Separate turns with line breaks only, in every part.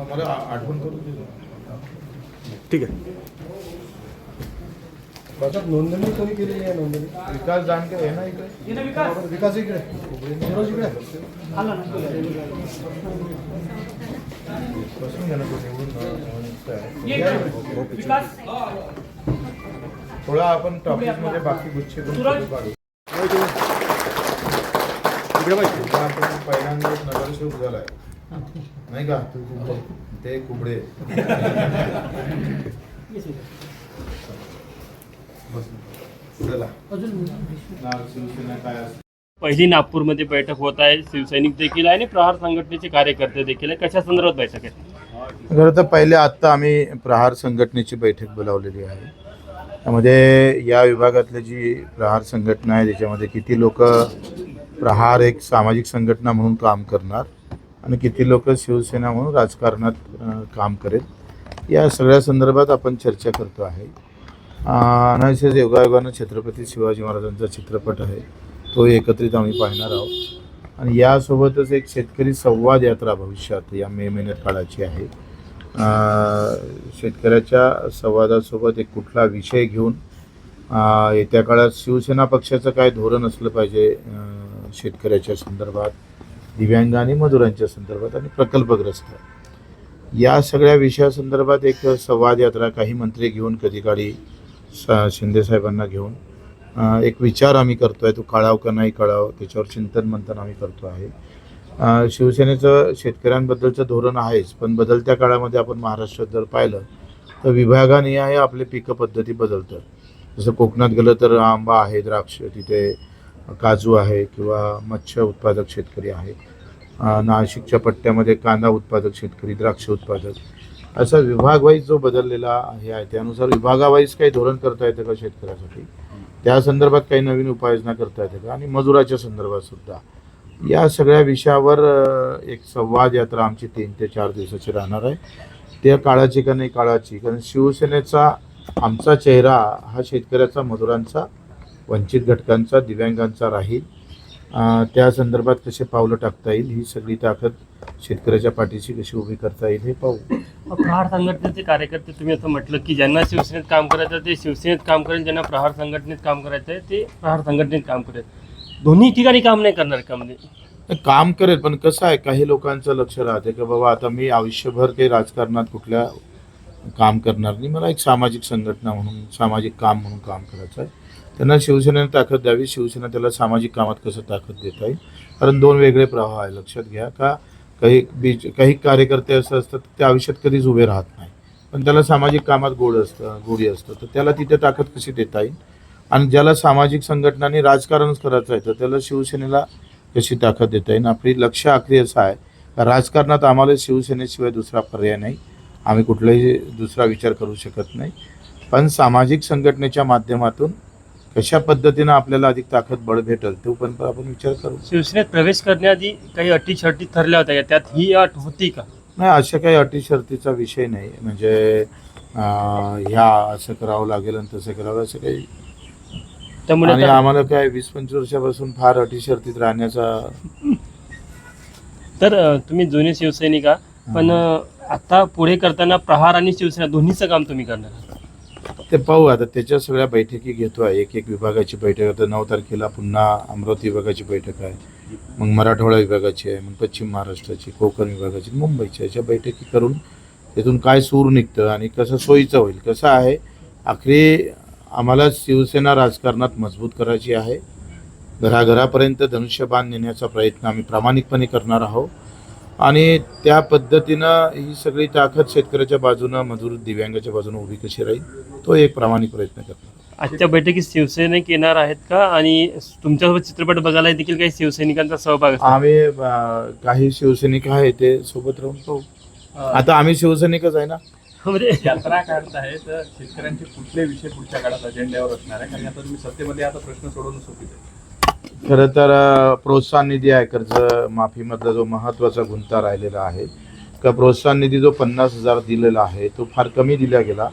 मला आठवण करून दे.
ठीक आहे.
बघा नोंदणी कोणी केलेली आहे? नोंदणी
विकास जानके आहे ना इकडे.
विकास इकडे फिरोज इकडे
बसून घ्या ना तो निवडून. थोडा आपण टॉपिक मध्ये बाकी गुच्छे करून काढू. आपण पहिल्यांदा एक नगरसेवक झालाय नाही का ते कुबडे. चला शिवसेना काय असते.
पहिली नागपूरमध्ये बैठक होत आहे. शिवसैनिक देखील आहे आणि प्रहार संघटनेचे कार्यकर्ते देखील आहे. कशा संदर्भात बैठक आहे?
खरं तर पहिले आत्ता आम्ही प्रहार संघटनेची बैठक बोलावलेली आहे. त्यामध्ये या विभागातली जी प्रहार संघटना आहे त्याच्यामध्ये किती लोक प्रहार एक सामाजिक संघटना म्हणून काम करणार आणि किती लोक शिवसेना म्हणून राजकारणात काम करेल या सगळ्या संदर्भात आपण चर्चा करतो आहे. अनायसे योगायोगानं छत्रपती शिवाजी महाराजांचा चित्रपट आहे तो एकत्रित आम्ही पाहणार आहोत आणि यासोबतच एक शेतकरी संवाद यात्रा भविष्यात या मे महिन्यात काढायची आहे. शेतकऱ्याच्या संवादासोबत एक कुठला विषय घेऊन येत्या काळात शिवसेना पक्षाचं काय धोरण असलं पाहिजे शेतकऱ्याच्या संदर्भात, दिव्यांग आणि मजुरांच्या संदर्भात आणि प्रकल्पग्रस्त या सगळ्या विषयासंदर्भात एक संवाद यात्रा काही मंत्री घेऊन कधी काळी शिंदेसाहेबांना घेऊन एक विचार आम्ही करतो आहे. तो कळाव का नाही कळाव त्याच्यावर चिंतन मंथन आम्ही करतो आहे. शिवसेनेचं शेतकऱ्यांबद्दलचं धोरण आहेच पण बदलत्या काळामध्ये आपण महाराष्ट्रात जर पाहिलं तर विभागानिहाय आपले पिकं पद्धती बदलतात. जसं कोकणात गेलं तर आंबा आहे, द्राक्ष, तिथे काजू आहे किंवा मत्स्य उत्पादक शेतकरी आहे. नाशिकच्या पट्ट्यामध्ये कांदा उत्पादक शेतकरी, द्राक्ष उत्पादक असा विभागवाईज जो बदललेला आहे त्यानुसार विभागावाईज काही धोरण करता येतं का शेतकऱ्यासाठी, त्या संदर्भात काही नवीन उपाययोजना करता येते का आणि मजुराच्या संदर्भात सुद्धा या सगळ्या विषयावर एक संवाद यात्रा आमची 3 ते 4 दिवसाची राहणार आहे. त्या काळाची का नाही काळाची, कारण शिवसेनेचा आमचा चेहरा हा शेतकऱ्याचा, मजुरांचा, वंचित घटकांचा, दिव्यांगांचा राहील. त्या संदर्भात कसे पावलं टाकता येईल ही सगळी ताकद शेतकऱ्याच्या पाठीशी कशी उभी करता येईल हे पाहू.
प्रहार संघटनेचे कार्यकर्ते तुम्ही असं म्हटलं की ज्यांना शिवसेनेत काम करायचं ते शिवसेनेत काम करेल, ज्यांना प्रहार संघटनेत काम करायचं आहे ते प्रहार संघटनेत काम करेल. दोन्ही ठिकाणी काम नाही करणार का? म्हणजे
काम करेल पण कसं आहे काही लोकांचं लक्ष राहते की बाबा आता मी आयुष्यभर काही राजकारणात कुठल्या काम करणार नाही, मला एक सामाजिक संघटना म्हणून सामाजिक काम म्हणून काम करायचं आहे. त्यांना शिवसेनेने ताकद द्यावी. शिवसेना त्याला सामाजिक कामात कसं ताकद देता येईल, कारण 2 वेगळे प्रवाह आहे. लक्षात घ्या का काही कार्यकर्ते असं असतात ते आयुष्यात कधीच उभे राहत नाही पण त्याला सामाजिक कामात गोडी असतं तर त्याला तिथे ताकद कशी देता येईल आणि ज्याला सामाजिक संघटनांनी राजकारणच करायचं आहे तर त्याला शिवसेनेला कशी ताकद देता येईल. आपली लक्ष आखरी असं आहे का राजकारणात आम्हाला शिवसेनेशिवाय दुसरा पर्याय नाही, आम्ही कुठलाही दुसरा विचार करू शकत नाही. पण सामाजिक संघटनेच्या माध्यमातून कशा पद्धतीनं आपल्याला अधिक ताकद बळ भेटेल तो पण आपण विचार करू.
शिवसेनेत प्रवेश करण्याआधी काही अटी शर्ती ठरल्या होत्या, त्यात ही अट होती का?
नाही, अशा काही अटी शर्तीचा विषय नाही. म्हणजे ह्या असं करावं लागेल आणि तसं करावं असं काही.
त्यामुळे
आणि आम्हाला काय 20-25 वर्षापासून फार अटी शर्तीत राहण्याचा.
तर तुम्ही जुने शिवसैनिक आहात पण आता पुढे करताना प्रहार आणि शिवसेना दोन्हीचं काम तुम्ही करणार आहात.
ते पाहू आता, त्याच्या सगळ्या बैठकी घेतो आहे. एक विभागाची बैठक आता 9 तारखेला पुन्हा अमरावती विभागाची बैठक आहे, मग मराठवाडा विभागाची आहे, मग पश्चिम महाराष्ट्राची, कोकण विभागाची, मुंबईची, याच्या बैठकी करून त्यातून काय सूर निघतं आणि कसं सोयीचं होईल. कसं आहे आखरी आम्हाला शिवसेना राजकारणात मजबूत करायची आहे. घराघरापर्यंत धनुष्यबाण नेण्याचा प्रयत्न आम्ही प्रामाणिकपणे करणार आहोत आणि त्या पद्धतीनं ही सगळी ताकद शेतकऱ्याच्या बाजूनं, मजूर दिव्यांगाच्या बाजूनं उभी कशी राहील तो एक प्रामाणिक प्रयत्न करणार.
आजच्या बैठकीत शिवसैनिक येणार आहेत का आणि तुमच्यासोबत चित्रपट बघायला देखील काही शिवसैनिकांचा सहभाग असतो?
आम्ही काही शिवसैनिक आहे ते सोबत राहून पाहू. आता आम्ही शिवसैनिकच आहे ना.
म्हणजे
यात्रा काढताय तर शेतकऱ्यांचे कुठले विषय पुढच्या काळात अजेंड्यावर असणार आहे? कारण आता तुम्ही सत्तेमध्ये आता प्रश्न सोडवणं सोपीच आहे.
खरं तर प्रोत्साहन निधी आहे कर्ज माफीमधला जो महत्त्वाचा गुंता राहिलेला आहे का प्रोत्साहन निधी जो 50,000 दिलेला आहे तो फार कमी दिला गेला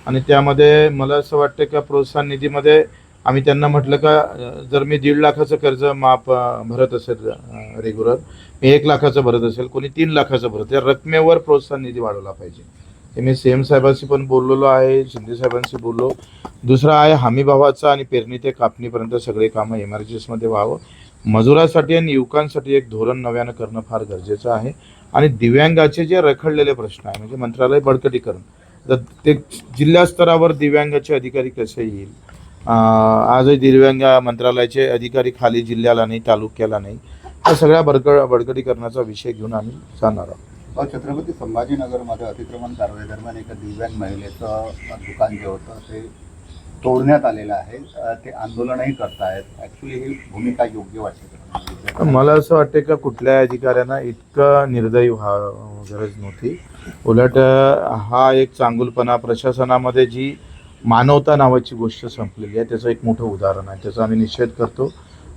आणि त्यामध्ये मला असं वाटतं का प्रोत्साहन निधीमध्ये आम्ही त्यांना म्हटलं का जर मी 1.5 लाखाचं कर्ज माफ भरत असेल रेग्युलर मी 1 लाखाचं भरत असेल कोणी 3 लाखाचं भरत या रकमेवर प्रोत्साहन निधी वाढवला पाहिजे. हे मी सीएम साहेबांशी पण बोललेलो आहे, शिंदे साहेबांशी बोललो. दुसरा आहे हमी भावाचा आणि पेरणी ते कापणीपर्यंत सगळे कामं एमआरजीएसमध्ये व्हावं. मजुरासाठी आणि युवकांसाठी एक धोरण नव्यानं करणं फार गरजेचं आहे आणि दिव्यांगाचे जे रखडलेले प्रश्न आहे म्हणजे मंत्रालय बळकटीकरण तर ते जिल्हा स्तरावर दिव्यांगाचे अधिकारी कसे येईल. आजही दिव्यांग मंत्रालयाचे अधिकारी खाली जिल्ह्याला नाही तालुक्याला नाही हा सगळ्या बळकटीकरणाचा विषय घेऊन आम्ही जाणार आहोत.
छत्रपती संभाजीनगरमध्ये अतिक्रमण कारवाई दरम्यान एका दिव्यांग महिलेचं दुकान जे होतं ते तोडण्यात आलेलं आहे. ते आंदोलनही करतायत. ॲक्च्युली ही भूमिका योग्य वाटते?
मला असं वाटतं का कुठल्या अधिकाऱ्यांना इतकं निर्दयी गरज नव्हती. उलट हा एक चांगुलपणा प्रशासनामध्ये जी मानवता नावाची गोष्ट संपलेली आहे त्याचं एक मोठं उदाहरण आहे. त्याचा आम्ही निषेध करतो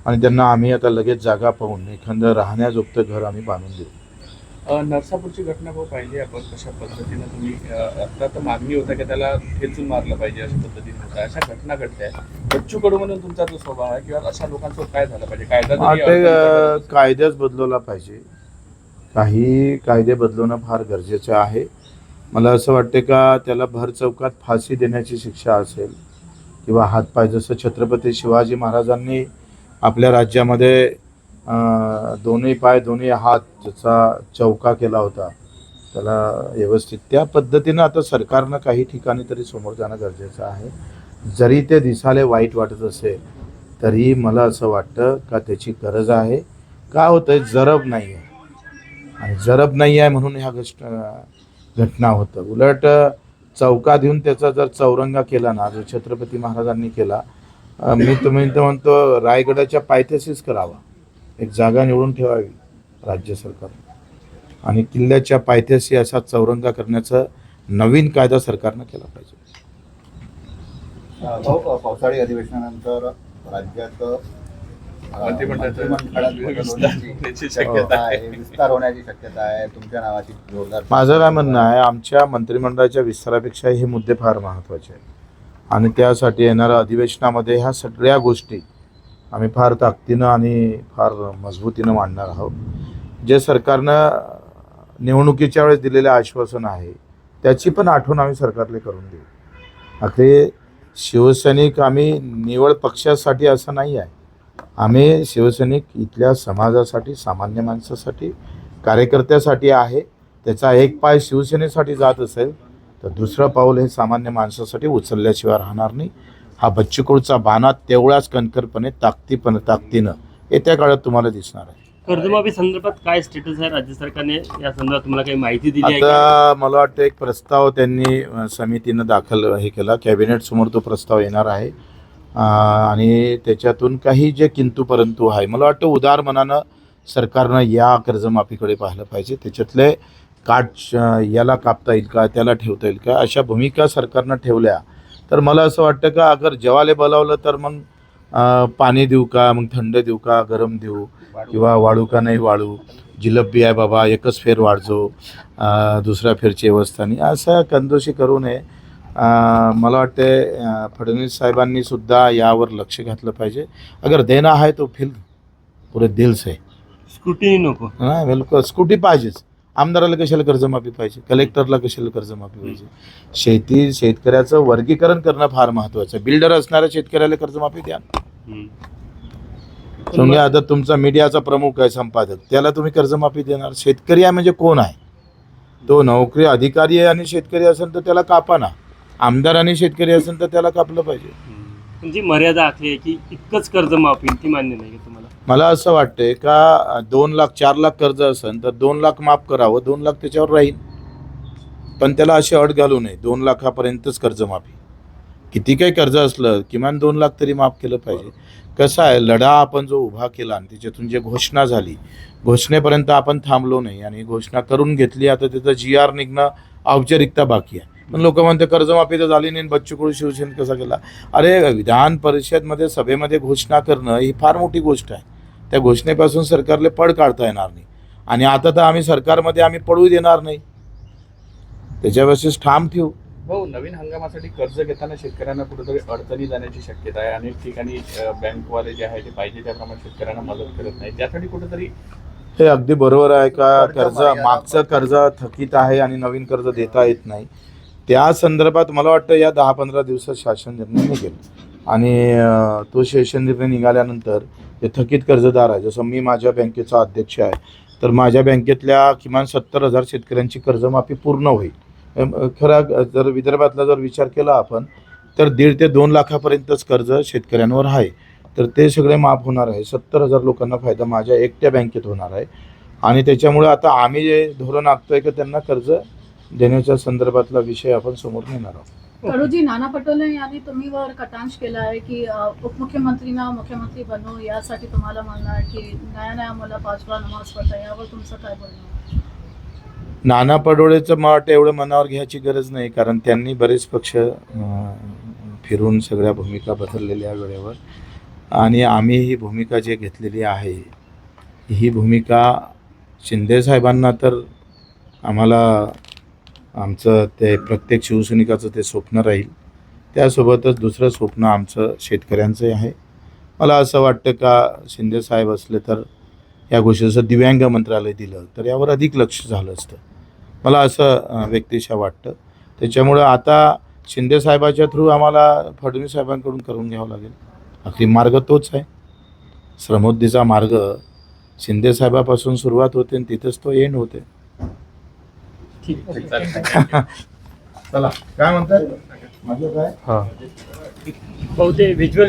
आणि त्यांना आम्ही आता लगेच जागा पाहून एखादं राहण्याजोगतं घर आम्ही बांधून देऊ.
नरसापूरची घटना पाहिजे आपण कशा पद्धतीनं तुम्ही आता तर मागणी होता की त्याला ठेचून मारलं पाहिजे अशा पद्धतीने होता. अशा घटना घडत्या. बच्चू कडू म्हणून तुमचा जो स्वभाव आहे किंवा अशा लोकांसोबत काय झालं पाहिजे? कायदा
कायद्याच बदलवला पाहिजे. काही कायदे बदलवणं फार गरजेचं आहे. मला असं वाटते का त्याला भर चौकात फाशी देण्याची शिक्षा असेल किंवा हातपाय जसं छत्रपती शिवाजी महाराजांनी आपल्या राज्यामध्ये दोन्ही पाय दोन्ही हात ज्याचा चौका केला होता त्याला व्यवस्थित त्या पद्धतीनं आता सरकारनं काही ठिकाणी तरी समोर जाणं गरजेचं आहे. जरी ते दिसायला वाईट वाटत असेल तरी मला असं वाटतं का त्याची गरज आहे. का होतं आहे जरब नाही आहे आणि जरब नाही आहे म्हणून ह्या घटना होतं. उलट चौकात येऊन त्याचा जर चौरंगा केला ना जो छत्रपती महाराजांनी केला मी म्हणतो रायगडाच्या पायथ्याशीच करावा. एक जागा निवडून ठेवावी राज्य सरकार आणि किल्ल्याच्या पायथ्याशी असा चौरंगा करण्याचा नवीन कायदा सरकारनं केला पाहिजे.
पावसाळी अधिवेशनानंतर राज्यात
मंत्रिमंडळाची शक्यता आहे,
विस्तार होण्याची शक्यता आहे. तुमच्या नावाची जोरदार
माझं काय म्हणणं आहे आमच्या मंत्रिमंडळाच्या विस्तारापेक्षा हे मुद्दे फार महत्त्वाचे आहेत आणि त्यासाठी येणाऱ्या अधिवेशनामध्ये ह्या सगळ्या गोष्टी आम्ही फार ताकदीनं आणि फार मजबूतीनं मांडणार आहोत. जे सरकारनं निवडणुकीच्या वेळेस दिलेलं आश्वासन आहे त्याची पण आठवण आम्ही सरकारला करून देऊ. अखेर शिवसैनिक आम्ही निवड पक्षासाठी असं नाही आहे. आम्ही शिवसैनिक इथल्या समाजासाठी सामान्य माणसासाठी कार्यकर्त्यासाठी आहे. त्याचा एक पाय शिवसेनेसाठी जात असेल तर दुसरं पाऊल हे सामान्य माणसासाठी उचलल्याशिवाय राहणार नाही. हा बच्चू कडूचा बाणा तेवढ्याच कणखरपणे ताकदीनं येत्या काळात तुम्हाला दिसणार आहे.
कर्जमाफी संदर्भात काय स्टेटस आहे? राज्य सरकारने या संदर्भात तुम्हाला काही माहिती दिली आहे?
आता मला वाटतं एक प्रस्ताव त्यांनी समितीनं दाखल केला. कॅबिनेट समोर तो प्रस्ताव येणार आहे आणि त्याच्यातून काही जे किंतु परंतु आहे मला वाटतं उदार मनानं सरकारनं या कर्जमाफीकडे पाहिलं पाहिजे. त्याच्यातले याला कापता येईल का त्याला ठेवता येईल का अशा भूमिका सरकारनं ठेवल्या तर मला असं वाटतं का अगर जेवायला बोलावलं तर मग पाणी देऊ का मग थंड देऊ का गरम देऊ किंवा वाळू का नाही वाळू जिलबी आहे बाबा एकच फेर वाढजो दुसऱ्या फेरची व्यवस्था नाही असं कंजोशी करू नये. मला वाटते फडणवीस साहेबांनी सुद्धा यावर लक्ष घातलं पाहिजे. अगर देना आहे तो फिर पुरे दिल से
स्क्रुटिनी नको
हां बिलकुल स्कूटी पाहिजेच. आमदाराला कशाला कर्जमाफी पाहिजे कलेक्टरला कशाला कर्जमाफी पाहिजे. शेतकऱ्याचं वर्गीकरण करणं फार महत्त्वाचं आहे. बिल्डर असणाऱ्या शेतकऱ्याला कर्जमाफी द्या. समजा आता तुमचा मीडियाचा प्रमुख आहे संपादक त्याला तुम्ही कर्जमाफी देणार. शेतकरी आहे म्हणजे कोण आहे तो नोकरी अधिकारी आहे आणि शेतकरी असेल तर त्याला कापा ना. आमदार आणि शेतकरी असेल तर त्याला कापलं पाहिजे.
म्हणजे मर्यादा आखली आहे की इतकंच कर्जमाफी ती मान्य नाही का तुम्हाला?
मला असं वाटतंय का 2 लाख 4 लाख कर्ज असेल तर 2 लाख माफ करावं 2 लाख त्याच्यावर राहील पण त्याला अशी अट घालू नये 2 लाखापर्यंतच कर्जमाफी. किती काही कर्ज असलं किमान 2 लाख तरी माफ केलं पाहिजे. कसं आहे लढा आपण जो उभा केला आणि त्याच्यातून जे घोषणा झाली घोषणेपर्यंत आपण थांबलो नाही आणि घोषणा करून घेतली. आता त्याचं GR निघणं औपचारिकता बाकी आहे. पण लोक म्हणते कर्जमाफी तर झाली नाही, बच्चू कडू शिवसेनेत कसा केला. अरे विधान परिषदमध्ये सभेमध्ये घोषणा करणं ही फार मोठी गोष्ट आहे. त्या घोषणेपासून सरकारला पळ काढता येणार नाही. आणि आता तर आम्ही सरकारमध्ये आम्ही पडू देणार नाही, त्याच्यापासून ठाम ठेवू.
भाऊ, नवीन हंगामासाठी कर्ज घेताना शेतकऱ्यांना कुठेतरी अडचणी जाण्याची शक्यता आहे. अनेक ठिकाणी बँकवाले जे आहे ते पाहिजे त्याप्रमाणे शेतकऱ्यांना मदत करत नाही. त्यासाठी कुठेतरी
हे अगदी बरोबर आहे का, कर्ज मागचं कर्ज थकीत आहे आणि नवीन कर्ज देता येत नाही. त्या संदर्भात मला वाटतं या 10-15 दिवसात शासन निर्णय निघेल. आणि तो शासन निर्णय निघाल्यानंतर जे थकीत कर्जदार आहे, जसं मी माझ्या बँकेचा अध्यक्ष आहे, तर माझ्या बँकेतल्या किमान 70,000 शेतकऱ्यांची कर्जमाफी पूर्ण होईल. खरा जर विदर्भातला जर विचार केला आपण तर 1.5 ते 2 लाखापर्यंतच कर्ज शेतकऱ्यांवर आहे. तर ते सगळे माफ होणार आहे. 70,000 लोकांना फायदा माझ्या एकट्या बँकेत होणार आहे. आणि त्याच्यामुळे आता आम्ही जे धोरण आखतोय की त्यांना कर्ज देण्याच्या संदर्भातला विषय आपण समोर नेणार आहोत.
कडूजी, नाना पटोले यांनी तुम्ही वर कटाक्ष केला आहे की उपमुख्यमंत्रींना मुख्यमंत्री बनवू, यासाठी तुम्हाला म्हणणं आहे की नया मला 5 वेळा नमाज पडता, यावर तुमचं काय बोलणं?
नाना पटोलेचं मत एवढं मनावर घ्यायची गरज नाही, कारण त्यांनी बरेच पक्ष फिरून सगळ्या भूमिका बदललेल्या वेळेवर. आणि आम्ही ही भूमिका जी घेतलेली आहे ही भूमिका शिंदे साहेबांना तर आम्हाला आमचं ते प्रत्येक शिवसैनिकाचं ते स्वप्न राहील. त्यासोबतच दुसरं स्वप्न आमचं शेतकऱ्यांचं आहे. मला असं वाटतं का शिंदे साहेब असले तर या गोष्टीचं दिव्यांग मंत्रालय दिलं तर यावर अधिक लक्ष झालं असतं, मला असं व्यक्तिशः वाटतं. त्याच्यामुळं आता शिंदे साहेबाच्या थ्रू आम्हाला फडणवीस साहेबांकडून करून घ्यावं लागेल. आखरी मार्ग तोच आहे. श्रमोद्धीचा मार्ग शिंदे साहेबापासून सुरुवात होते आणि तिथेच तो एंड होते.
ठीक आहे.
चला, काय म्हणताय माझं काय
भाऊ, ते व्हिज्युअल